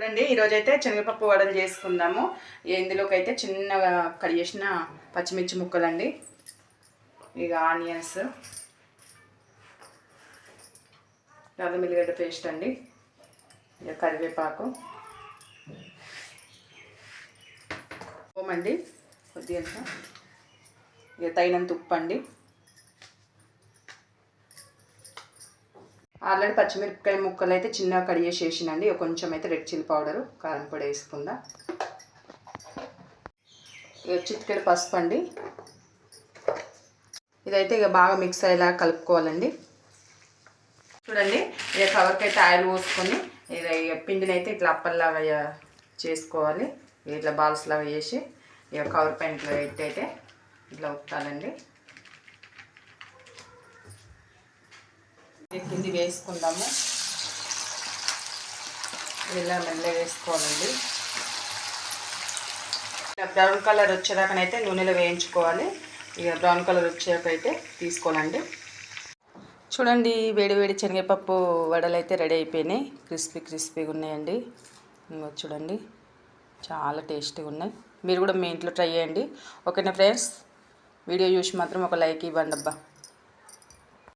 చూడండి ఈరోజైతే శనగపప్పు వడలు చేసుకుందాము. ఇందులోకైతే చిన్నగా కట్ చేసిన పచ్చిమిర్చి ముక్కలండి, ఇక ఆనియన్స్, అల్లం వెల్లిగడ్డ పేస్ట్ అండి, ఇక కరివేపాకు, ఓమండి కొద్దిగా, ఇక తగినంత ఉప్పు అండి. ఆల్రెడీ పచ్చిమిరపకాయ ముక్కలు అయితే చిన్నగా కట్ చేసి వేసినండి. కొంచెం అయితే రెడ్ చిల్లీ పౌడరు, కారం పొడి వేసుకుందా. ఇక చిటికెడు పసుపు అండి. ఇదైతే ఇక బాగా మిక్స్ అయ్యేలా కలుపుకోవాలండి. చూడండి ఇక కవర్కి అయితే ఆయిల్ పోసుకొని ఇక పిండిని అయితే ఇట్లా అప్పల్లాగా చేసుకోవాలి. ఇట్లా బాల్స్ లాగా చేసి ఇక కవర్ పైన ఇట్లా అయితే ఇట్లా ఉత్తాలండి. కింది వేసుకుందాము. ఇలా మెల్లగా వేసుకోవాలండి. బ్రౌన్ కలర్ వచ్చేదాకనైతే నూనెలో వేయించుకోవాలి. ఇక బ్రౌన్ కలర్ వచ్చేకైతే తీసుకోవాలండి. చూడండి వేడి వేడి శనగపప్పు వడలు అయితే రెడీ అయిపోయినాయి. క్రిస్పీగా ఉన్నాయండి. ఇంకో చూడండి చాలా టేస్టీగా ఉన్నాయి. మీరు కూడా మీ ఇంట్లో ట్రై చేయండి. ఓకేనా ఫ్రెండ్స్, వీడియో చూసి మాత్రం ఒక లైక్ ఇవ్వండి అబ్బా.